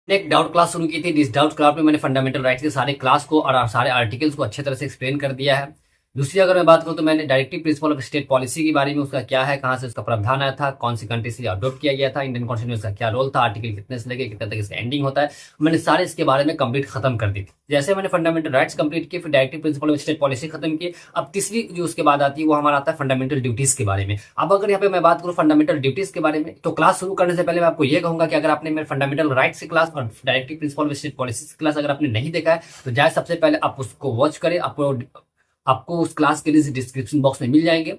मैंने एक doubt class शुरू की थी। इस डाउट क्लास में मैंने फंडामेंटल राइट्स के सारे क्लास को और सारे आर्टिकल्स को अच्छे तरह से एक्सप्लेन कर दिया है। दूसरी अगर मैं बात करूं तो मैंने directive principle of state policy के बारे में, उसका क्या है, कहाँ से उसका प्रावधान आया था, कौन सी कंट्री से अडॉप्ट किया गया था, इंडियन कॉन्स्टिट्यूशन में उसका क्या रोल था, आर्टिकल कितने से लेके कितने तक इसका एंडिंग होता है, मैंने सारे इसके बारे में कंप्लीट खत्म कर दी थी। जैसे मैंने फंडामेंटल राइट्स कंप्लीट किए, फिर directive principle of state policy खत्म की। अब तीसरी जो उसके बाद आती है वो हमारा आता है फंडामेंटल ड्यूटीज के बारे में। अब अगर यहाँ पे मैं बात करूँ फंडामेंटल ड्यूटीज के बारे में, तो क्लास शुरू करने से पहले मैं आपको ये कहूंगा कि अगर आपने मेरे फंडामेंटल राइट्स की क्लास और directive principle of state policy की क्लास अगर आपने नहीं देखा है तो जाए सबसे पहले आप उसको वॉच करें। आपको उस क्लास के लिए डिस्क्रिप्शन बॉक्स में मिल जाएंगे।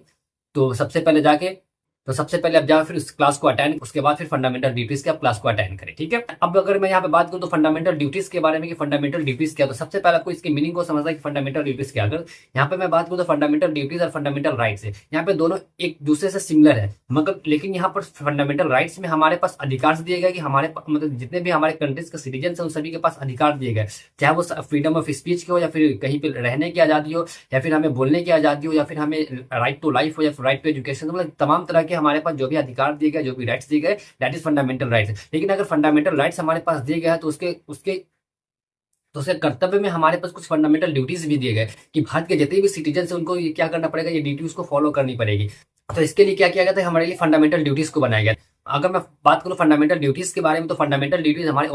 तो सबसे पहले आप जाओ, फिर उस क्लास को अटेंड, उसके बाद फिर फंडामेंटल ड्यूटीज के आप क्लास को अटेंड करें, ठीक है। अब अगर मैं यहाँ पे बात करूँ तो फंडामेंटल ड्यूटीज के बारे में कि फंडामेंटल ड्यूटीज क्या, तो सबसे पहले आपको इसके मीनिंग को समझना है कि फंडामेंटल ड्यूटीज क्या। अगर यहाँ पे मैं बात करूँ तो फंडामेंटल ड्यूटीज और फंडामेंटल राइट्स है, यहाँ पे दोनों एक दूसरे से सिमिलर है, मगर लेकिन यहाँ पर फंडामेंटल राइट्स में हमारे पास अधिकार दिए गए कि हमारे मतलब जितने भी हमारे कंट्रीज के सिटीजन है उन सभी के पास अधिकार दिए गए, चाहे वो फ्रीडम ऑफ स्पीच की हो, या फिर कहीं पे रहने की आजादी हो, या फिर हमें बोलने की आजादी हो, या फिर हमें राइट टू लाइफ हो, या फिर राइट टू एजुकेशन, मतलब तमाम तरह के हमारे पास जो भी अधिकार दिए गए, जो भी राइट्स दिए गए, दैट इज फंडामेंटल राइट्स। लेकिन अगर फंडामेंटल राइट्स हमारे पास दिए गए हैं तो उसके उसके तो उसके कर्तव्य में हमारे पास कुछ फंडामेंटल ड्यूटीज भी दिए गए कि भारत के जितने भी सिटीजन है उनको ये क्या करना पड़ेगा, ये ड्यूटी उसको फॉलो करनी पड़ेगी। तो इसके लिए क्या किया गया था, हमारे लिए फंडामेंटल ड्यूटीज को बनाया गया। अगर मैं बात करूं फंडामेंटल ड्यूटीज के बारे में, तो फंडामेंटल ड्यूटीज हमारे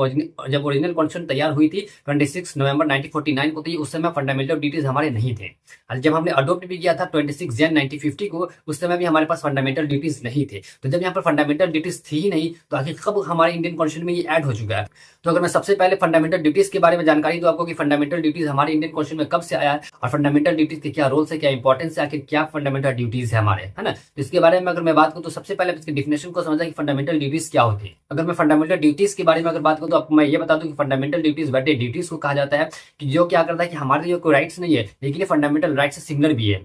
जब ओरिजिनल कॉन्स्टिट्यूशन तैयार हुई थी 26 नवंबर 1949 को, थी उस समय फंडामेंटल ड्यूटीज हमारे नहीं थे। और जब हमने अडोप्ट भी किया था 26 जन 1950 को, उस समय भी हमारे पास फंडामेंटल ड्यूटीज नहीं थे। तो जब यहाँ पर फंडामेंटल ड्यूटीज थी ही नहीं, तो आखिर कब हमारे इंडियन कॉन्स्टिट्यूशन में ये ऐड हो चुका है। तो अगर मैं सबसे पहले फंडामेंटल ड्यूटीज के बारे में जानकारी दूं आपको कि फंडामेंटल ड्यूटीज हमारे इंडियन कॉन्स्टिट्यूशन में कब से आया है और फंडामेंटल ड्यूटीज के क्या रोल्स है, क्या इंपॉर्टेंस है, आखिर क्या फंडामेंटल ड्यूटीज है हमारे, है ना। तो इसके बारे में अगर मैं बात करूं तो सबसे पहले इसके डिफिनेशन को समझा कि फंडामेंटल ड्यूटीज क्या होती है। अगर मैं फंडामेंटल ड्यूटीज के बारे में अगर बात करूं तो आपको मैं ये बता दूं कि फंडामेंटल ड्यूटीज वैसे ड्यूटीज को कहा जाता है कि जो क्या करता है कि हमारे जो कोई राइट्स नहीं है लेकिन ये फंडामेंटल राइट्स से सिमिलर भी है।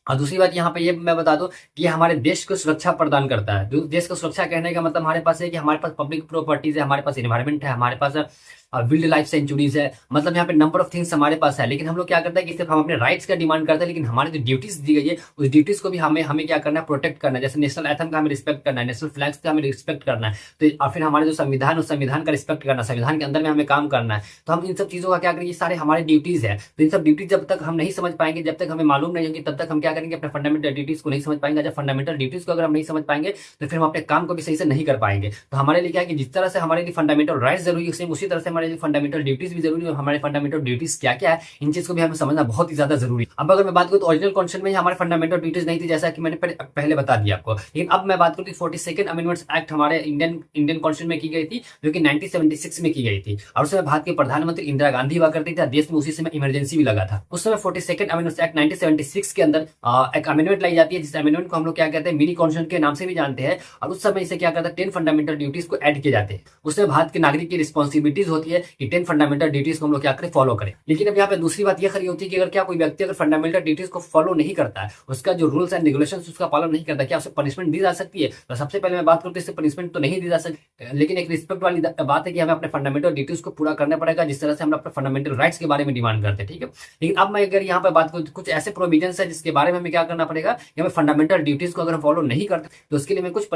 और दूसरी बात यहाँ पे ये मैं बता दूं कि ये हमारे देश को सुरक्षा प्रदान करता है। देश को सुरक्षा कहने का मतलब हमारे पास है कि हमारे पास पब्लिक प्रॉपर्टीज है, हमारे पास इन्वायरमेंट है, हमारे पास विल्ड लाइफ सेंचुरीज है, मतलब यहाँ पे नंबर ऑफ थिंग्स हमारे पास है। लेकिन हम लोग क्या करते हैं कि सिर्फ हम अपने राइट्स का डिमांड करते हैं, लेकिन हमारी जो ड्यूटीज दी गई है उस ड्यूटीज को भी हमें हमें क्या करना है, प्रोटेक्ट करना है। जैसे नेशनल एंथम का हमें रिस्पेक्ट करना है, नेशनल फ्लैग्स का हमें रिस्पेक्ट करना है, तो और फिर हमारे जो संविधान उस संविधान का रिस्पेक्ट करना है, संविधान के अंदर में हमें काम करना है। तो हम इन सब चीजों का क्या करेंगे, सारे हमारे ड्यूटीज है। तो इन सब ड्यूटीज जब तक हम नहीं समझ पाएंगे, जब तक हमें मालूम नहीं होगी, तब तक हम क्या करेंगे, अपने फंडामेंटल ड्यूटीज को नहीं समझ पाएंगे। जब फंडामेंटल ड्यूटीज को अगर हम नहीं समझ पाएंगे तो फिर हम अपने काम को भी सही से नहीं कर पाएंगे। तो हमारे लिए क्या है कि जिस तरह से हमारे लिए फंडामेंटल राइट्स जरूरी है, उसी तरह से हमारे लिए फंडामेंटल ड्यूटीज भी जरूरी है। और हमारे फंडामेंटल ड्यूटीज क्या क्या है, इन चीज को भी हमें समझना बहुत ही ज्यादा जरूरी है। अब अगर मैं बात करूं तो ओरिजिनल कॉन्स्टिट्यूशन में हमारे फंडामेंटल ड्यूटीज नहीं थी, जैसा कि मैंने पहले बता दिया आपको। लेकिन अब मैं बात करूं 42nd अमेंडमेंट्स एक्ट हमारे इंडियन कॉन्स्टिट्यूशन में की गई थी, जो कि 1976 में की गई थी। और उस समय भारत के प्रधानमंत्री इंदिरा गांधी हुआ करती थी, देश में उसी समय इमरजेंसी भी लगा था। उस समय 42nd अमेंडमेंट्स एक्ट 1976 के अंदर एक अमेंडमेंट लाई जाती है, जिस अमेंडमेंट को हम लोग क्या कहते हैं, मिनी कॉन्स्टिट्यूशन के नाम से भी जानते हैं। और उस समय इसे क्या करता है, 10 फंडामेंटल ड्यूटीज को ऐड किए जाते हैं। उसमें भारत के नागरिक की रिस्पॉन्सिबिलिटीज होती है कि 10 फंडामेंटल ड्यूटीज को हम लोग क्या करें, फॉलो करें। लेकिन अब यहाँ पे दूसरी बात यह खरी होती है कि अगर क्या कोई व्यक्ति अगर फंडामेंटल ड्यूटीज को फॉलो नहीं करता है, उसका जो रूल्स एंड रेगुलेशन उसका पालन नहीं करता, क्या उसे पनिशमेंट दी जा सकती है। तो सबसे पहले मैं बात करूँ तो इससे पनिशमेंट तो नहीं दी जा सकती, लेकिन एक रिस्पेक्ट वाली बात है कि हमें अपने फंडामेंटल ड्यूटीज को पूरा करना पड़ेगा, जिस तरह से हम अपने फंडामेंटल राइट्स के बारे में डिमांड करते हैं, ठीक है। लेकिन अब मैं अगर यहाँ पे बात करूँ कुछ ऐसे प्रोविजन है जिसके बारे में हमें क्या करना पड़ेगा, कि हमें फंडामेंटल ड्यूटीज को अगर हम फॉलो नहीं करते तो उसके लिए हमें कुछ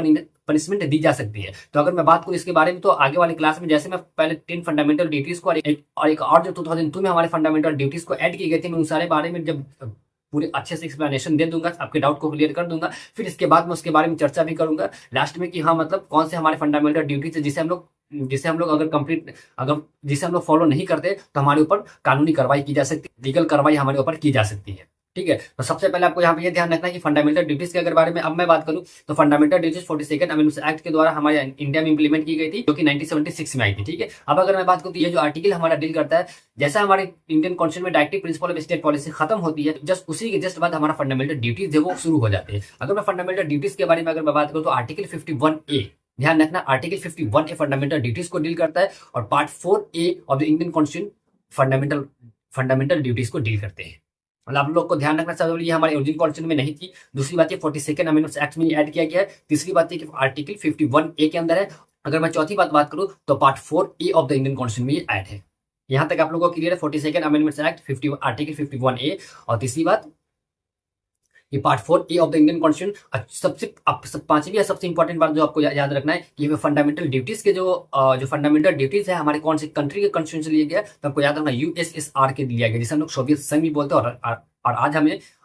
पनिशमेंट दी जा सकती है। तो अगर मैं बात करूँ इसके बारे में, तो आगे वाली क्लास में जैसे मैं पहले 10 फंडामेंटल ड्यूटीज को और एक और जो 2002 में हमारे फंडामेंटल ड्यूटीज को ऐड की गई थी, मैं उन सारे बारे में जब पूरे अच्छे से एक्सप्लेनेशन दे दूंगा, आपके डाउट को क्लियर कर दूंगा। फिर इसके बाद मैं उसके बारे में चर्चा भी करूंगा लास्ट में कि हाँ मतलब कौन से हमारे फंडामेंटल ड्यूटीज है जिसे हम लोग अगर जिसे हम लोग फॉलो नहीं करते तो हमारे ऊपर कानूनी कार्रवाई की जा सकती है, लीगल कार्रवाई हमारे ऊपर की जा सकती है, ठीक है। तो सबसे पहले आपको यहाँ पे ये ध्यान रखना है कि फंडामेंटल ड्यूटीज के अगर बारे में अब मैं बात करूं तो fundamental duties 42nd amendments act के द्वारा हमारे इंडिया में इंप्लीमेंट की गई थी, जो कि 1976 में आई थी, ठीक है। अब अगर मैं बात करूं तो ये जो आर्टिकल हमारा डील करता है, जैसा हमारे इंडियन कॉन्स्टिट्यूशन में directive principle of state policy खत्म होती है, जस्ट उसी के जस्ट बाद हमारा फंडामेंटल ड्यूटीज है वो शुरू हो जाते हैं। अगर मैं फंडामेंटल ड्यूटीज के बारे में अगर मैं बात करूं तो आर्टिकल 51A, ध्यान रखना, आर्टिकल 51A फंडामेंटल ड्यूटीज को डील करता है और part 4A of the Indian constitution fundamental duties को डील करते हैं। मतलब आप लोग को ध्यान रखना चाहिए, ये हमारे ओरिजिनल कॉन्स्टिट्यूशन में नहीं थी। दूसरी बात ये 42nd अमेंडमेंट्स एक्ट में ऐड किया गया है। तीसरी बात ये कि आर्टिकल 51A के अंदर है। अगर मैं चौथी बात करूं तो part 4A of the Indian constitution में ये ऐड है। यहां तक आप लोगों को क्लियर है, 42nd amendments act article 51A। और तीसरी बात ये part 4A of the Indian constitution. सबसे पांचवी या सबसे इंपॉर्टेंट बात जो आपको याद रखना है कि फंडामेंटल ड्यूटीज के जो फंडामेंटल ड्यूटीज है हमारे कौन सी कंट्री के कॉन्स्टिट्यूशन से लिया गया, तो आपको याद रखना यूएसएसआर के लिया गया, जिसे हम लोग सोवियत संघ भी बोलते हैं।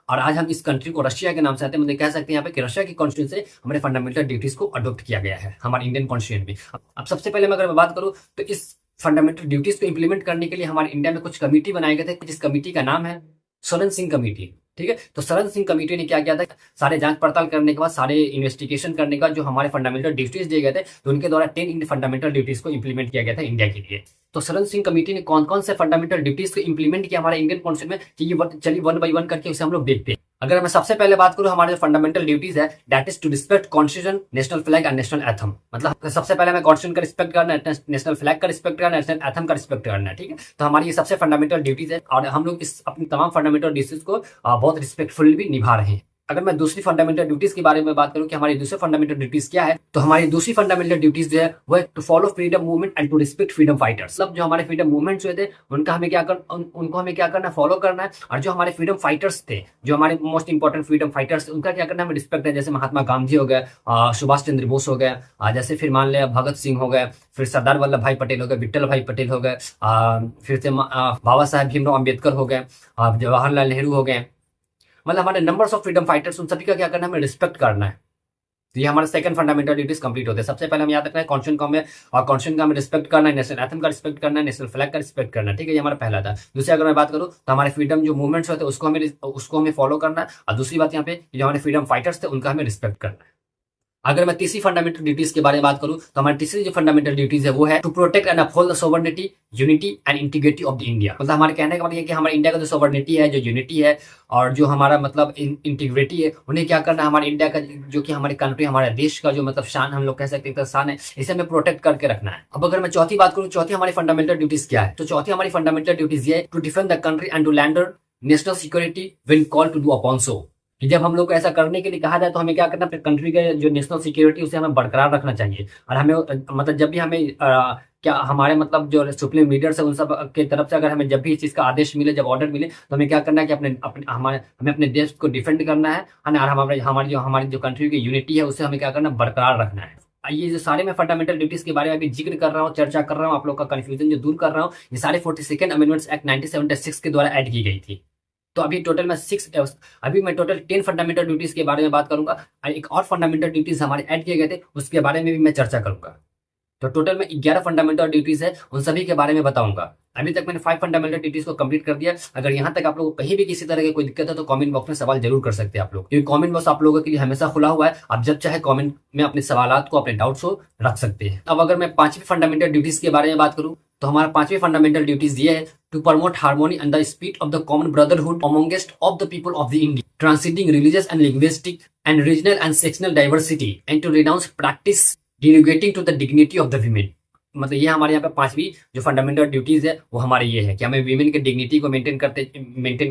और आज हम इस कंट्री को रशिया के नाम से आते हैं, मतलब कह सकते हैं यहाँ पे कि रशिया की कॉन्स्टिट्यूशन से हमारे फंडामेंटल ड्यूटीज को अडॉप्ट किया गया है हमारे इंडियन कॉन्स्टिट्यूशन में। अब सबसे पहले मैं अगर मैं बात करूँ तो इस फंडामेंटल ड्यूटीज को इंप्लीमेंट करने के लिए हमारे इंडिया में कुछ कमेटी बनाए गए थे, जिस कमेटी का नाम है सरन सिंह कमेटी। ठीक है, तो सरन सिंह कमेटी ने क्या किया था, सारे जांच पड़ताल करने के बाद, सारे इन्वेस्टिगेशन करने के बाद जो हमारे फंडामेंटल ड्यूटीज दिए गए थे, तो उनके द्वारा 10 फंडामेंटल ड्यूटीज को इंप्लीमेंट किया गया था इंडिया के लिए। तो सरन सिंह कमेटी ने कौन कौन से फंडामेंटल ड्यूटीज को इंप्लीमेंट किया हमारे इंडियन कॉन्स्टिट्यूशन में, चलिए 1 by 1 करके उसे हम लोग देखते हैं। अगर मैं सबसे पहले बात करूं हमारे जो फंडामेंटल ड्यूटीज है, that is to respect constitution, national flag and national anthem. मतलब सबसे पहले हमें कॉन्स्टिट्यूशन का रिस्पेक्ट करना है, नेशनल फ्लैग का रिस्पेक्ट करना है, नेशनल एथम का रिस्पेक्ट करना है। ठीक है, तो हमारी ये सबसे फंडामेंटल ड्यूटीज है और हम लोग इस अपनी तमाम फंडामेंटल ड्यूटीज को बहुत रिस्पेक्टफुली भी निभा रहे हैं। अगर मैं दूसरी फंडामेंटल ड्यूटीज के बारे में बात करूं कि हमारी दूसरी फंडामेंटल ड्यूटीज क्या है, तो हमारी दूसरी फंडामेंटल ड्यूटीज जो है वो to follow freedom movement and to respect freedom fighters. मतलब जो हमारे फ्रीडम मूवमेंट्स हुए थे उनको हमें क्या करना, फॉलो करना है। और जो हमारे फ्रीडम फाइटर्स थे, जो हमारे मोस्ट इंपॉर्टेंट फ्रीडम फाइटर्स थे, उनका क्या करना, हमें रिस्पेक्ट है। जैसे महात्मा गांधी हो गए, सुभाष चंद्र बोस हो गए, जैसे फिर मान लिया भगत सिंह हो गए, फिर सरदार वल्लभ भाई पटेल हो गए, विट्ठल भाई पटेल हो गए, फिर से बाबा साहेब भीमराव अम्बेडकर हो गए, जवाहरलाल नेहरू हो गए। मतलब हमारे नंबर्स ऑफ फ्रीडम फाइटर्स, उन सभी का क्या करना है, हमें रिस्पेक्ट करना है। तो ये हमारे सेकंड फंडामेंटल ड्यूटीज कंप्लीट होते हैं। सबसे पहले हम याद रखना है कॉन्स्टिट्यूशन का हमें, और कॉन्स्टिट्यूशन का हमें रिस्पेक्ट करना है, नेशनल एथम का रिस्पेक्ट करना है, नेशनल फ्लैग का रिस्पेक्ट करना है। ठीक है, ये हमारा पहला था। दूसरी अगर मैं बात करूं तो हमारे फ्रीडम जो मूवमेंट्स होते हैं उसको हमें फॉलो करना है। और दूसरी बात यहाँ पे जो हमारे फ्रीडम फाइटर्स थे उनका हमें रिस्पेक्ट करना है। अगर मैं तीसरी फंडामेंटल ड्यूटीज के बारे में बात करूं तो हमारी तीसरी जो फंडामेंटल ड्यूटीज है वो है to protect and uphold the sovereignty, unity and integrity of the India. मतलब हमारे कहने का मतलब ये कि हमारे इंडिया का जो सोवरेनिटी है, जो यूनिटी है और जो हमारा मतलब इंटीग्रिटी है, उन्हें क्या करना है, हमारे इंडिया का जो कि हमारी कंट्री, हमारे देश का जो मतलब शान हम लोग कह सकते हैं शान है, इसे हमें प्रोटेक्ट करके रखना है। अब अगर मैं चौथी बात करूं, चौथी हमारी फंडामेंटल ड्यूटीज क्या है, तो चौथी हमारी फंडामेंटल ड्यूटीज ये है to defend the country and to land national security when call to do upon so. कि जब हम लोग को ऐसा करने के लिए कहा जाए तो हमें क्या करना है, कंट्री का जो नेशनल सिक्योरिटी उसे हमें बरकरार रखना चाहिए। और हमें मतलब जब भी हमें क्या हमारे मतलब जो सुप्रीम लीडर्स है उन सब के तरफ से अगर हमें जब भी इस चीज का आदेश मिले, जब ऑर्डर मिले, तो हमें क्या करना है कि हमें अपने देश को डिफेंड करना है और हमारी जो कंट्री की यूनिटी है उसे हमें क्या करना है, बरकरार रखना है। ये जो सारे मैं फंडामेंटल ड्यूटीज के बारे में अभी जिक्र कर रहा हूँ, चर्चा कर रहा हूँ, आप लोग का कंफ्यूजन जो दूर कर रहा हूँ, ये सारे 42nd अमेंडमेंट्स एक्ट 1976 के द्वारा ऐड की गई थी। तो अभी मैं टोटल 10 फंडामेंटल ड्यूटीज के बारे में बात करूंगा। एक और फंडामेंटल ड्यूटीज हमारे ऐड किए गए थे, उसके बारे में भी मैं चर्चा करूंगा। तो टोटल में 11 फंडामेंटल ड्यूटीज है, उन सभी के बारे में बताऊंगा। अभी तक मैंने 5 फंडामेंटल ड्यूटीज को कंप्लीट कर दिया। अगर यहाँ तक आप लोगों को कहीं भी किसी तरह की कोई दिक्कत है तो कमेंट बॉक्स में सवाल जरूर कर सकते हैं आप लोग, क्योंकि कमेंट बॉक्स आप लोगों के लिए हमेशा खुला हुआ है। आप जब चाहे कमेंट में अपने सवालात को, अपने डाउट्स को रख सकते हैं। अब अगर मैं 5वीं फंडामेंटल ड्यूटीज के बारे में बात करूं तो हमारा 5वीं फंडामेंटल ड्यूटीज ये है to promote harmony and the spirit of the common brotherhood amongst of the people of the India, transcending religious and linguistic and regional and sectional diversity and to renounce practice derogating to the dignity of the women. मतलब ये हमारे यहाँ पे 5वीं जो fundamental duties है वो हमारी ये है कि हमें वीमेन के डिग्निटी को मेंटेन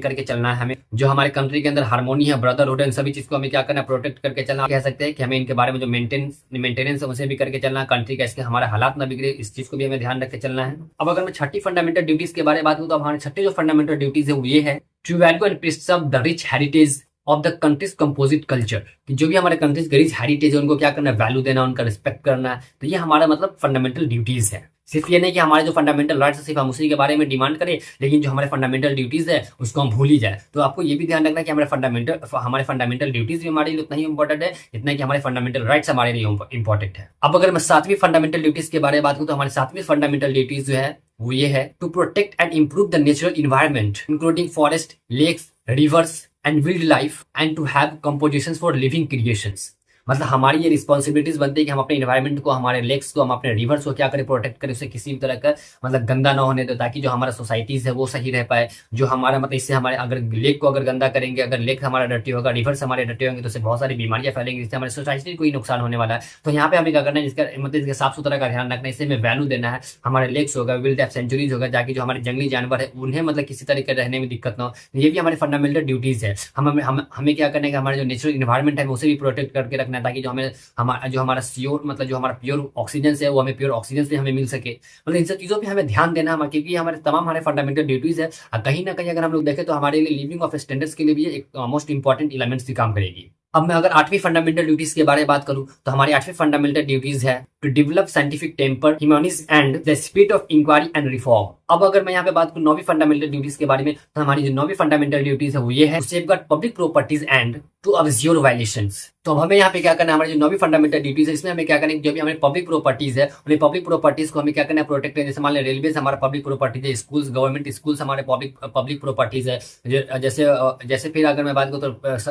करके चलना है। हमें जो हमारे कंट्री के अंदर हार्मोनी है, ब्रदरहुड है, इन सभी चीज को हमें क्या करना है, प्रोटेक्ट करके चलना। कह सकते हैं कि हमें इनके बारे में जो मेंटेनेंस है उसे भी करके चलना है। कंट्री का इसके हमारे हालात ना बिगड़े, इस चीज को भी हमें ध्यान रख के चलना है। अब अगर मैं 6ठी फंडामेंटल ड्यूटीज के बारे में बात करूँ तो हमारे 6ठी जो फंडामेंटल ड्यूटीज है वो ये है to value and preserve the rich heritage of the country's composite culture. जो भी हमारे कंट्रीज के रिच हेरिटेज है उनको क्या करना है, वैल्यू देना, उनका रिस्पेक्ट करना है। तो ये हमारा मतलब फंडामेंटल ड्यूटीज है। सिर्फ ये नहीं कि हमारे जो फंडामेंटल राइट्स है सिर्फ हम उसी के बारे में डिमांड करें, लेकिन जो हमारे फंडामेंटल ड्यूटीज है उसको हम भूल ही जाए। तो आपको ये भी ध्यान रखना है कि हमारे फंडामेंटल ड्यूटीज भी हमारे लिए उतना ही इंपॉर्टेंट है जितना कि हमारे फंडामेंटल राइट्स हमारे लिए इंपॉर्टेंट है। अब अगर मैं 7वीं फंडामेंटल ड्यूटीज के बारे में बात करूं तो हमारी 7वीं फंडामेंटल ड्यूटीज जो है वो ये है to protect and improve the natural environment including forest, lakes, rivers and wild life and to have compositions for living creations. मतलब हमारी ये रिस्पॉन्सिबिलिटीज बनती है कि हम अपने इन्वायरमेंट को, हमारे लेक्स को, हम अपने रिवर्स को क्या करें, प्रोटेक्ट करें, उसे किसी भी तरह का मतलब गंदा ना होने दो, ताकि जो हमारा सोसाइटीज है वो सही रह पाए। जो हमारा मतलब इससे हमारे अगर लेक को अगर गंदा करेंगे, अगर लेक हमारा डर्टी होगा, रिवर्स हमारे डर्टी होंगे, तो उससे बहुत सारी बीमारियां फैलेंगी, जिससे हमारे सोसाइटी को ही नुकसान होने वाला है। तो यहाँ पे हमें क्या करना है, जिसका मतलब इसके साफ सुथरा का ध्यान रखना है, इससे हमें वैल्यू देना है। हमारे लेक्स होगा, वाइल्ड लाइफ सेंचुरीज होगा, ताकि जो हमारे जंगली जानवर है उन्हें मतलब किसी तरह के रहने में दिक्कत ना हो। ये भी हमारी फंडामेंटल ड्यूटीज है। हमें क्या करना है कि हमारे जो नेचुरल इन्वायरमेंट है उसे भी प्रोटेक्ट करके रखना रखना है, ताकि जो हमारा श्योर मतलब जो हमारा प्योर ऑक्सीजन है वो हमें प्योर ऑक्सीजन से हमें मिल सके। मतलब इन सब चीजों पे हमें ध्यान देना है, क्योंकि हमारे तमाम हमारे फंडामेंटल ड्यूटीज है। कहीं ना कहीं अगर हम लोग देखें तो हमारे लिए लिविंग ऑफ स्टैंडर्ड्स के लिए भी एक मोस्ट इंपॉर्टेंट एलिमेंट्स भी काम करेगी। अब मैं अगर 8वीं फंडामेंटल ड्यूटीज के बारे में बात करूं तो हमारी 8वीं फंडामेंटल ड्यूटीज है to develop scientific temper, humanism and the spirit of inquiry and reform. अब अगर मैं यहाँ पे बात करूं 9वीं फंडामेंटल ड्यूटीज के बारे में, तो हमारी जो 9वीं फंडामेंटल ड्यूटीज है वो ये है to safeguard public properties and to observe violations. तो अब हमें यहाँ पे क्या करना है, हमारी जो 9वीं फंडामेंटल ड्यूटीज है इसमें हमें क्या करना है, जो भी हमारी पब्लिक प्रॉपर्टीज है उन्हें पब्लिक प्रॉपर्टीज को हमें क्या करना है, प्रोटेक्ट करना। जैसे मान लें रेलवे हमारा पब्लिक प्रॉपर्टीज है, स्कूल्स गवर्नमेंट स्कूल्स हमारे पब्लिक प्रॉपर्टीज है। जैसे फिर अगर मैं बात करूँ तो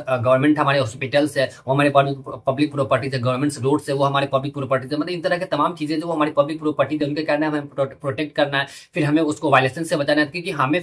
गवर्नमेंट हमारे हॉस्पिटल्स है वो हमारे पब्लिक प्रॉपर्टीज है, गवर्नमेंट रोड्स है वो हमारे पब्लिक प्रॉपर्टीज है। मतलब इन तरह के तमाम चीजें जो हमारी पब्लिक प्रॉपर्टीज है उनके कारण हमें प्रोटेक्ट करना है, फिर हमें उसको वायलेशन से बचाना है, क्योंकि हमें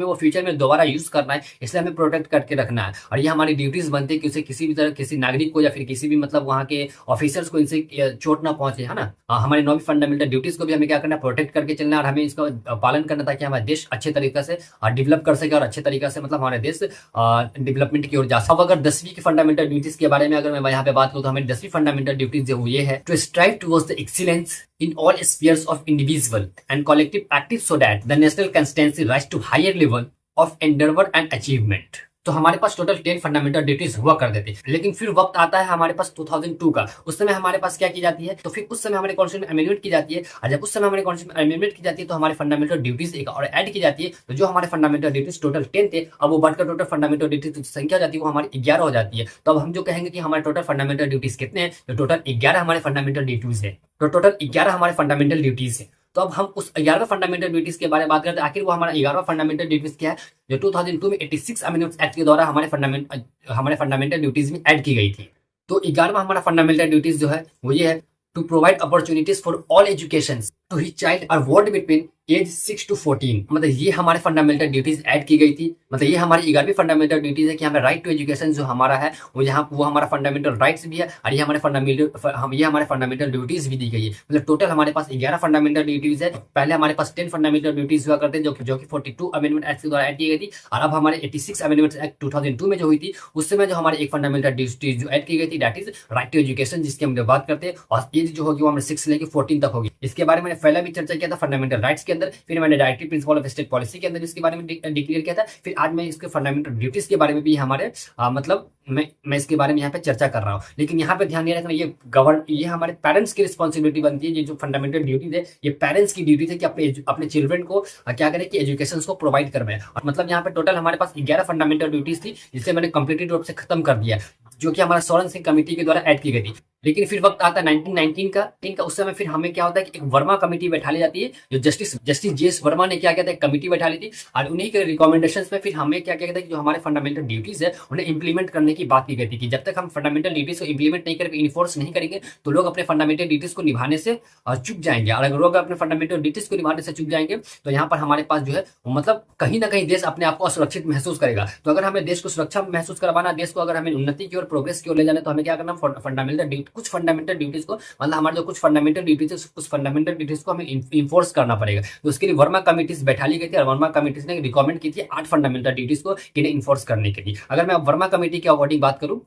वो फ्यूचर में दोबारा यूज करना है, इसलिए हमें प्रोटेक्ट करके रखना है। और ये हमारी ड्यूटीज बनती है कि उसे किसी भी तरह किसी नागरिक को या फिर किसी भी मतलब वहाँ के ऑफिसर्स को इनसे चोट ना पहुंचे, है ना। हमारी 9वीं फंडामेंटल ड्यूटीज को भी हमें क्या करना है, प्रोटेक्ट करके चलना है और हमें इसका पालन करना ताकि हमारा देश अच्छे तरीके से डेवलप कर सके और अच्छे तरीके से मतलब हमारे देश डेवलपमेंट की ओर जा सके। अब अगर 10वीं की फंडामेंटल ड्यूटीज के बारे में अगर मैं यहाँ पे बात करूँ तो हमारी 10वीं फंडामेंटल ड्यूटीज जो ये है to strive towards the excellence in all spheres of individual and collective active so that the national constituency rise to higher level of endeavor and achievement। तो हमारे पास टोटल 10 फंडामेंटल ड्यूटीज हुआ करते थे, लेकिन फिर वक्त आता है हमारे पास 2002 का। उस समय हमारे पास क्या की जाती है, तो फिर उस समय हमारे कॉन्स्टिट्यूशन अमेंडमेंट की जाती है, और जब उस समय हमारे कॉन्स्टिट्यूशन अमेंडमेंट की जाती है तो हमारे फंडामेंटल ड्यूटीज एक और ऐड की जाती है। तो जो हमारे फंडामेंटल ड्यूटीज टोटल 10 थे, अब वो बढ़कर टोटल फंडामेंटल ड्यूटीज की संख्या हो जाती है वो हमारी 11 हो जाती है। तो अब हम जो कहेंगे कि हमारे टोटल फंडामेंटल ड्यूटीज कितने हैं, तो टोटल 11 हमारे फंडामेंटल ड्यूटीज है। तो टोटल 11 हमारे फंडामेंटल ड्यूटीज है। तो अब हम उस 11 फंडामेंटल ड्यूटीज के बारे में बात करते हैं, आखिर वो हमारा 11वां फंडामेंटल ड्यूटीज क्या है, जो 2002 में 86 अमेंडमेंट्स एक्ट के द्वारा हमारे फंडामेंटल ड्यूटीज में ऐड की गई थी। तो 11वां हमारा फंडामेंटल ड्यूटीज जो है वो ये है to provide opportunities for all education to his child or ward between age 6 to 14। मतलब ये हमारे फंडामेंटल ड्यूटीज ऐड की गई थी। मतलब ये हमारी 11वीं फंडामेंटल ड्यूटीज है कि हमें राइट टू एजुकेशन जो हमारा है वो हमारा फंडामेंटल राइट्स भी है, और ये हमारे फंडामेंटल ड्यूटीज भी दी गई है। मतलब टोटल हमारे पास 11 फंडामेंटल ड्यूटीज है। पहले हमारे पास 10 फंडामेंटल ड्यूटीज हुआ करते जो कि 42 अमेंडमेंट एक्ट के द्वारा ऐड की गई थी, और अब हमारे 86 अमेंडमेंट एक्ट 2002 में जो हुई थी उस समय जो हमारे एक फंडामेंटल ड्यूटीज जो ऐड की गई थी that is right to education, जिसकी हम बात करते हैं। और एज जो होगी वो हमारे 6 से लेकर 14 तक होगी। इसके बारे में पहले भी चर्चा किया था फंडामेंटल राइट्स के अंदर, फिर मैंने directive principle of state policy के अंदर इसके बारे में डिक्लेयर किया था, फिर आज मैं इसके फंडामेंटल ड्यूटीज के बारे में भी हमारे मतलब मैं इसके बारे में यहाँ पे चर्चा कर रहा हूँ। लेकिन यहाँ पे ध्यान नहीं रखना, ये हमारे पेरेंट्स की रिस्पॉन्सिबिलिटी बनती है। ये जो फंडामेंटल ड्यूटीज है ये पेरेंट्स की ड्यूटी है कि अपने चिल्ड्रन को क्या करें कि एजुकेशन को प्रोवाइड करवाएं। और मतलब यहाँ पे टोटल हमारे पास 11 फंडामेंटल ड्यूटीज थी, जिसे मैंने कंप्लीटेड रूप से खत्म कर दिया, जो कि हमारा सोरेन सिंह कमेटी के द्वारा ऐड की गई थी। लेकिन फिर वक्त आता है 1919 का उस समय फिर हमें क्या होता है कि एक वर्मा कमेटी बैठा ली जाती है, जो जस्टिस जेएस वर्मा ने क्या कहता है कमेटी बैठा ली थी, और उन्हीं के रिकमेंडेशंस में फिर हमें क्या कहता है कि जो हमारे फंडामेंटल ड्यूटीज है उन्हें इंप्लीमेंट करने की बात की गई थी कि जब तक हम फंडामेंटल ड्यूटीज को इंप्लीमेंट नहीं करेंगे, इन्फोर्स नहीं करेंगे, तो लोग अपने फंडामेंटल ड्यूटीज को निभाने से चुक जाएंगे। और अगर लोग अपने फंडामेंटल ड्यूटीज को निभाने से चुक जाएंगे तो यहाँ पर हमारे पास जो है मतलब कहीं ना कहीं देश अपने आप को असुरक्षित महसूस करेगा। तो अगर हमें देश को सुरक्षा महसूस करवाना, देश को अगर हमें उन्नति की और प्रोग्रेस की ओर ले जाना, तो हमें क्या करना, कुछ फंडामेंटल ड्यूटीज को मतलब हमारे जो कुछ फंडामेंटल ड्यूटीज है उस फंडामेंटल ड्यूटीज को हमें इन्फोर्स करना पड़ेगा। तो उसके लिए वर्मा कमिटीज बैठा ली गई थी, और वर्मा कमिटीज ने रिकमेंड की थी 8 फंडामेंटल ड्यूटीज को इन्हें इन्फोर्स करने के लिए। अगर मैं वर्मा कमेटी के अकॉर्डिंग बात करूं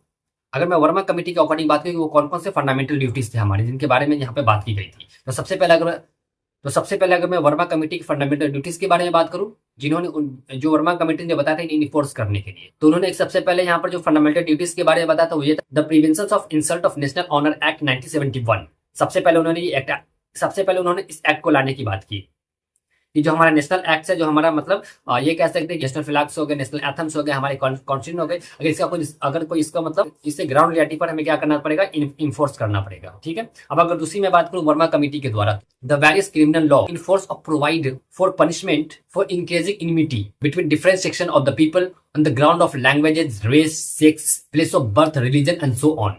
वो कौन कौन से फंडामेंटल ड्यूटीज थे हमारे, जिनके बारे में यहाँ पे बात की गई थी। तो सबसे पहले अगर मैं वर्मा कमेटी की फंडामेंटल ड्यूटीज के बारे में बात करूं, जिन्होंने जो वर्मा कमेटी ने बताया था इन्फोर्स करने के लिए, तो उन्होंने सबसे पहले यहाँ पर जो फंडामेंटल ड्यूटीज के बारे में बताया था वो ये the prevention of insult of national honour act 1971। सबसे पहले उन्होंने इस एक्ट को लाने की बात की। ये जो हमारा नेशनल एक्ट है, जो हमारा मतलब ये कह सकते हैं नेशनल फ्लैग्स हो गए, नेशनल एथम्स हो गए, हमारे कॉन्स्टिट्यूशन हो गए, अगर कोई इसका मतलब इससे ग्राउंड रियलिटी पर हमें क्या करना पड़ेगा, इन्फोर्स करना पड़ेगा। ठीक है। अब अगर दूसरी मैं बात करूं वर्मा कमेटी के द्वारा, the various criminal law enforce of provide for punishment for increasing enmity between different section of the people on the ground of languages, race, sex, place of birth, religion and so on.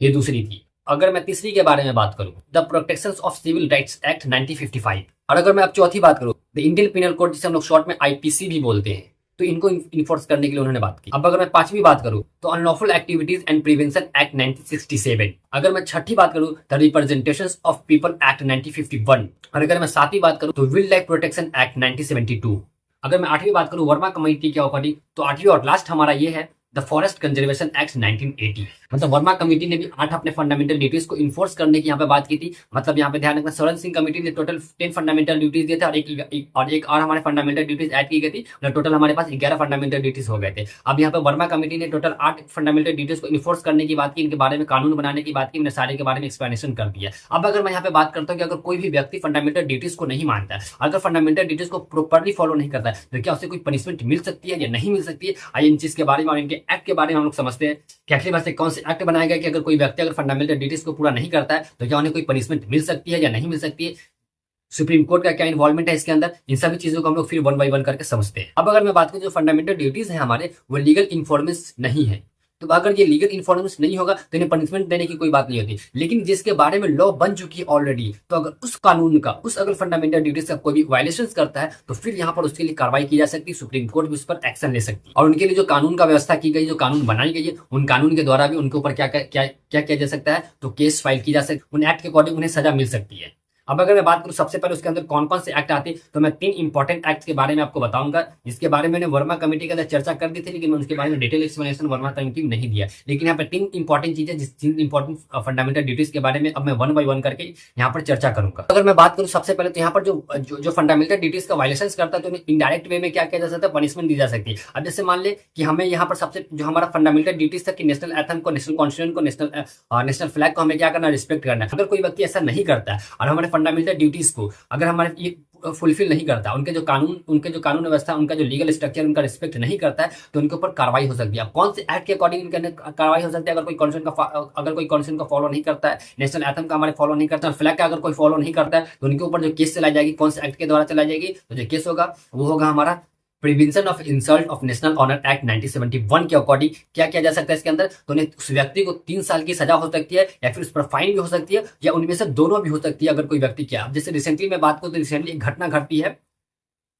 ये दूसरी थी। अगर मैं तीसरी के बारे में बात करूं, the protection of civil rights act 1955। और अगर मैं अब चौथी बात करूं, द इंडियन पिनल कोड, जिसे हम लोग शॉर्ट में आईपीसी भी बोलते हैं, तो इनको इन्फोर्स करने के लिए उन्होंने बात की। अब अगर मैं पांचवी बात करूं तो unlawful activities and prevention act 1967। अगर मैं छठी बात करूं the representations of people act 1951। और अगर मैं सातवीं बात करूं तो वाइल्ड लाइफ प्रोटेक्शन एक्ट 1972। अगर मैं आठवीं बात करूं वर्मा कमेटी के अकॉर्डिंग, तो आठवीं और लास्ट हमारा ये है द फॉरेस्ट कंजर्वेशन एक्ट 1980। मतलब वर्मा कमेटी ने भी 8 अपने फंडामेंटल ड्यूटीज को इन्फोर्स करने की यहाँ पे बात की थी। मतलब यहाँ पे ध्यान रखना, स्वर्ण सिंह कमेटी ने टोटल 10 फंडामेंटल ड्यूटीज दिए थे और एक और हमारे फंडामेंटल ड्यूटीज ऐड की गई थी। मतलब टोटल हमारे पास 11 फंडामेंटल ड्यूटीज हो गए थे। अब यहाँ पे वर्मा कमेटी ने टोटल 8 फंडामेंटल ड्यूटीज को इन्फोर्स करने की बात की, इनके बारे में कानून बनाने की बात की, मैंने सारे के बारे में एक्सप्लेनेशन कर दिया। अब अगर मैं यहाँ पे बात करता हूँ कि अगर कोई भी व्यक्ति फंडामेंटल ड्यूटीज को नहीं मानता है, अगर फंडामेंटल ड्यूटीज को प्रॉपरली फॉलो नहीं करता है, तो क्या उसे कोई पनिशमेंट मिल सकती है या नहीं मिल सकती है? आइए इन चीज के बारे में और इनके एक्ट के बारे में हम लोग समझते हैं कि आखिर वैसे कौन से एक्ट बनाए गए कि अगर कोई व्यक्ति अगर फंडामेंटल ड्यूटीज को पूरा नहीं करता है तो क्या उन्हें कोई पनिशमेंट मिल सकती है या नहीं मिल सकती है? सुप्रीम कोर्ट का क्या इन्वॉल्वमेंट है इसके अंदर? इन सभी चीजों को हम लोग फिर वन बाय वन करके समझते हैं। अब अगर मैं बात करूं जो फंडामेंटल ड्यूटीज है हमारे, वो लीगल इन्फॉर्मेशन नहीं है। तो अगर ये लीगल इन्फॉर्मेशन नहीं होगा तो इन्हें पनिशमेंट देने की कोई बात नहीं होती। लेकिन जिसके बारे में लॉ बन चुकी है ऑलरेडी, तो अगर उस कानून का, उस अगर फंडामेंटल ड्यूटीज का कोई भी वायलेशन करता है तो फिर यहाँ पर उसके लिए कार्रवाई की जा सकती है, सुप्रीम कोर्ट भी उस पर एक्शन ले सकती है। और उनके लिए जो कानून का व्यवस्था की गई, जो कानून बनाई गई है, उन कानून के द्वारा भी उनके ऊपर क्या किया जा सकता है, तो केस फाइल की जा सकती है। उन एक्ट के अकॉर्डिंग उन्हें सजा मिल सकती है। अब अगर मैं बात करूं सबसे पहले उसके अंदर कौन कौन से एक्ट आते हैं, तो मैं 3 इंपॉर्टेंट एक्ट के बारे में आपको बताऊंगा, जिसके बारे में मैंने वर्मा कमेटी के अंदर चर्चा कर दी थी, लेकिन मैं उसके बारे में डिटेल एक्सप्लेनेशन वर्मा कमेटी में नहीं दिया। लेकिन यहाँ पे 3 इंपॉर्टेंट चीजें, जिस 3 इंपॉर्टेंट फंडामेंटल ड्यूटीज के बारे में अब मैं वन बाय वन करके यहाँ पर चर्चा करूंगा। अगर मैं बात करूं सबसे पहले, तो यहाँ पर जो फंडामेंटल ड्यूटीज का वायलेशन करता है, तो उन्हें इनडायरेक्ट वे में क्या किया जा सकता है, पनिशमेंट दी जा सकती है। अब जैसे मान ले कि हमें यहाँ पर सबसे जो हमारा फंडामेंटल ड्यूटीज था कि नेशनल एथम को, नेशनल कॉन्स्टिट्यूशन को, नेशनल फ्लैग को हमें क्या करना, रिस्पेक्ट करना है। अगर कोई व्यक्ति ऐसा नहीं करता है और हमारे फंडामेंटल ड्यूटीज अगर हमारे ये फुलफिल नहीं करता, उनके जो कानून व्यवस्था, उनका जो लीगल स्ट्रक्चर उनका रिस्पेक्ट नहीं करता है, तो उनके ऊपर कार्रवाई हो सकती है। अब कौन से एक्ट के अकॉर्डिंग उनके कार्रवाई हो सकती है? अगर कोई कॉन्स्टिट्यूशन का फॉलो नहीं करता है, नेशनल एंथम का हमारे फॉलो नहीं करता है, फ्लैग का अगर कोई फॉलो नहीं करता है, तो उनके ऊपर जो केस चलाई जाएगी, कौन से एक्ट के द्वारा चलाई जाएगी, तो जो केस होगा वो होगा हमारा prevention of insult of national honour act 1971 के अकॉर्डिंग। क्या किया जा सकता है इसके अंदर? तो उन्हें, उस व्यक्ति को 3 साल की सजा हो सकती है, या फिर उस पर फाइन भी हो सकती है, या उनमें से दोनों भी हो सकती है। अगर कोई व्यक्ति क्या, जैसे रिसेंटली मैं बात करूं तो रिसेंटली एक घटना घटती है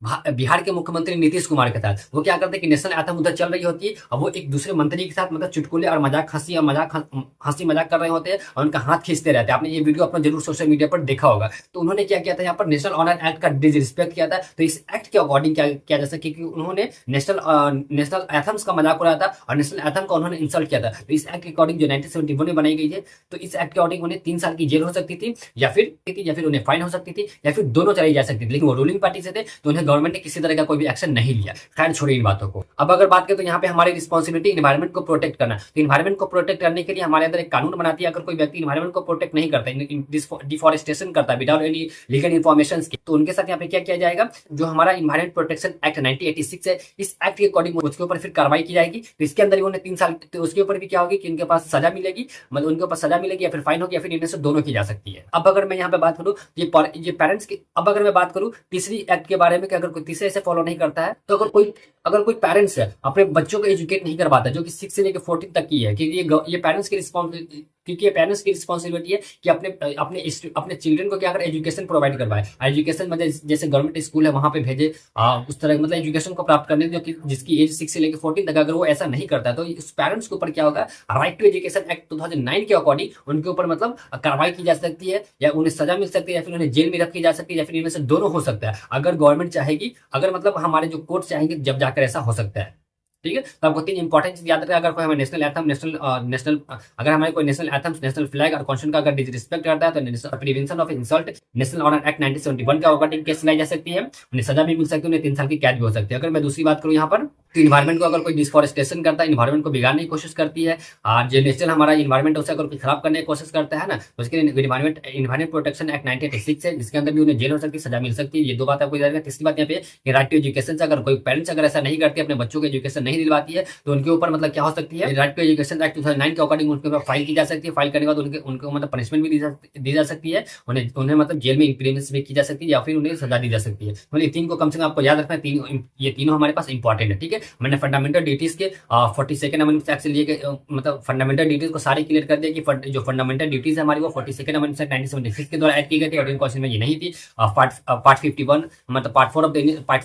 बिहार के मुख्यमंत्री नीतीश कुमार के साथ। वो क्या करते हैं कि नेशनल एंथम उधर चल रही होती है, और वो एक दूसरे मंत्री के साथ मतलब चुटकुले और हंसी मजाक कर रहे होते हैं, और उनका हाथ खींचते रहते हैं। आपने ये वीडियो अपना जरूर सोशल मीडिया पर देखा होगा। तो उन्होंने क्या किया था, यहाँ पर नेशनल ऑनर एक्ट का डिसरिस्पेक्ट किया था। तो इस एक्ट के अकॉर्डिंग क्या किया जा सके, क्योंकि उन्होंने नेशनल एथम्स का मजाक उड़ाया था और नेशनल एथम का उन्होंने इंसल्ट किया था। तो इस एक्ट के अकॉर्डिंग जो 1971 में बनाई गई है, तो इस एक्ट के अकॉर्डिंग उन्हें 3 साल की जेल हो सकती थी, या फिर उन्हें फाइन हो सकती थी, या फिर दोनों चलाई जा सकती थी। लेकिन वो रूलिंग पार्टी से थे, तो उन्हें गवर्नमेंट ने किसी तरह का कोई भी एक्शन नहीं लिया। खैर छोड़िए इन बातों को। अब अगर बात करें तो यहाँ पे हमारी रिस्पॉन्सिबिलिटी इन्वायरमेंट को प्रोटेक्ट करना। तो इन्वायरमेंट को प्रोटेक्ट करने के लिए हमारे अंदर एक कानून बनाती है। अगर कोई व्यक्ति इन्वायरमेंट को प्रोटेक्ट नहीं करता, डिफॉरेस्टेशन करता है विदाउट एनी लीगल इन्फॉर्मेशन, तो उनके साथ यहाँ पे क्या किया जाएगा, जो हमारा इन्वायरमेंट प्रोटेक्शन एक्ट 1986 है, इस एक्ट के अकॉर्डिंग उसके ऊपर फिर कार्रवाई की जाएगी। तो इसके अंदर उन्हें 3 साल, तो उसके ऊपर भी क्या होगी कि उनके पास सजा मिलेगी, मतलब उनके ऊपर सजा मिलेगी, या फिर फाइन होगी, या फिर इनमें से दोनों की जा सकती है। अब अगर मैं यहाँ पे बात करूँ ये पेरेंट्स की, अब अगर मैं बात करूँ तीसरी एक्ट के बारे में कि अगर कोई तीसरे से फॉलो नहीं करता है, तो अगर कोई पेरेंट्स है अपने बच्चों को एजुकेट नहीं कर पाता, जो कि 6 से लेकर 14 तक की है, क्योंकि ये पेरेंट्स की रिस्पॉन्सिबिलिटी है कि अपने चिल्ड्रन को क्या कर एजुकेशन प्रोवाइड करवाए। एजुकेशन मतलब जैसे गवर्नमेंट स्कूल है वहां पे भेजे, उस तरह मतलब एजुकेशन को प्राप्त करने, जो कि जिसकी एज 6 से लेकर 14 तक, अगर वो ऐसा नहीं करता तो उस पेरेंट्स के ऊपर क्या होगा, राइट टू एजुकेशन एक्ट 2009 के अकॉर्डिंग उनके ऊपर मतलब कार्रवाई की जा सकती है, या उन्हें सजा मिल सकती है, या फिर उन्हें जेल में रखी जा सकती है, या फिर इनमें से दोनों हो सकता है। अगर गवर्नमेंट चाहेगी, अगर मतलब हमारे जो कोर्ट चाहेंगे, जब जाकर ऐसा हो सकता है। ठीक है, तो आपको 3 इंपॉर्टेंट चीज याद रखें। अगर कोई हमें नेशनल अगर हमारे कोई नेशनल एथम्स, नेशनल फ्लैग और कॉन्स्टिट्यूशन का अगर डिसरिस्पेक्ट करता है, तो prevention of insult national honour act 1971 का अकॉर्डिंग केस चलाई जा सकती है, उन्हें सजा भी मिल सकती है, उन्हें 3 साल की कैद भी हो सकती है। अगर मैं दूसरी बात करूं यहाँ पर, तो इन्वायरमेंट को अगर कोई डिफॉरेस्टेशन करता है, इन्वायरमेंट को बिगाड़ने की कोशिश करती है, और जो नेचुरल हमारा इन्वायरमेंट है उसे अगर कोई खराब करने की कोशिश करता है ना, तो उसके लिए इन्वायरमेंट प्रोटेक्शन एक्ट 1986 है, जिसके अंदर भी उन्हें जेल हो सकती है, सजा मिल सकती है। ये 2 बात आपको याद रखना। तीसरी बात यहाँ पे राइट टू एजुकेशन से अगर कोई पेरेंट्स अगर ऐसा नहीं करती, अपने बच्चों को एजुकेशन नहीं दिलवाती है, तो उनके ऊपर मतलब क्या हो सकती है, राइट टू एजुकेशन एक्ट 2009 के अकॉर्डिंग उनके ऊपर फाइल की जा सकती है। फाइल करने के बाद उनको मतलब पनिशमेंट भी दी जा सकती है, उन्हें मतलब जेल में इंप्लीमेंट भी की जा सकती है, या फिर उन्हें सजा दी जा सकती है। मतलब 3 को कम से कम आपको याद रखना है। ये तीनों हमारे पास इंपॉर्टेंट है। ठीक है, मैंने फंडामेंटल ड्यूटीज के 42nd अमेंडमेंट एक्ट से लिए मतलब फंडामेंटल ड्यूटीज को सारी क्लियर कर दिया कि जो फंडामेंटल ड्यूटीज है हमारी, वो 42nd अमेंडमेंट एक्ट 1976 के द्वारा ऐड की गई थी, और इंडियन कॉन्स्टिट्यूशन में ये नहीं थी। पार्ट 51 मतलब part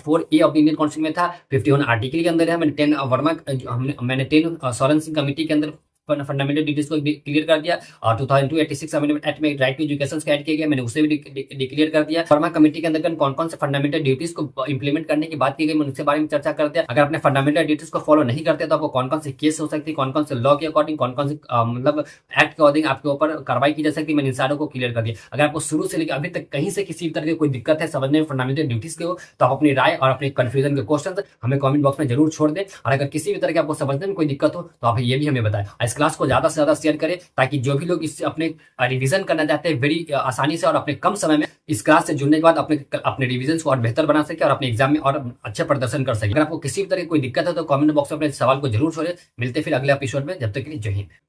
4A of the Indian constitution में था। 51 आर्टिकल के अंदर है। मैंने 10 स्वर्ण सिंह कमेटी के अंदर फंडामेंटल ड्यूटीज को क्लियर कर दिया और 2002-86 अमेंडमेंट एक्ट में राइट टू एजुकेशन को ऐड किया गया, मैंने उसे भी डिक्लेयर कर दिया। फर्मा कमेटी के अंदर कौन कौन से फंडामेंटल ड्यूटीज को इंप्लीमेंट करने की बात की गई, मैंने उसके बारे में चर्चा कर दिया। अगर अपने फंडामेंटल ड्यूटीज को फॉलो नहीं करते तो आपको कौन कौन से केस हो सकती है, कौन कौन से लॉ के अकॉर्डिंग, कौन कौन से मतलब एक्ट के अकॉर्डिंग आपके ऊपर कार्रवाई की जा सकती है, मैंने इन सारों को क्लियर कर दिया। अगर आपको शुरू से लेकर अभी तक कहीं से किसी भी तरह की कोई दिक्कत है समझने में फंडामेंटल ड्यूटीज के हो, तो आप अपनी राय और अपने कंफ्यूजन के क्वेश्चन हमें कमेंट बॉक्स में जरूर छोड़ दें। और अगर किसी भी तरह की आपको समझने में कोई दिक्कत हो तो आप ये भी हमें बताएं। इस क्लास को ज्यादा से ज्यादा शेयर करें ताकि जो भी लोग इससे अपने रिवीजन करना चाहते हैं वेरी आसानी से और अपने कम समय में इस क्लास से जुड़ने के बाद अपने रिवीजन को और बेहतर बना सके और अपने एग्जाम में और अच्छे प्रदर्शन कर सके। अगर आपको किसी भी तरह की कोई दिक्कत है तो कमेंट बॉक्स में अपने सवाल को जरूर छोड़े। मिलते फिर अगले एपिसोड में, जब तक के लिए जय हिंद।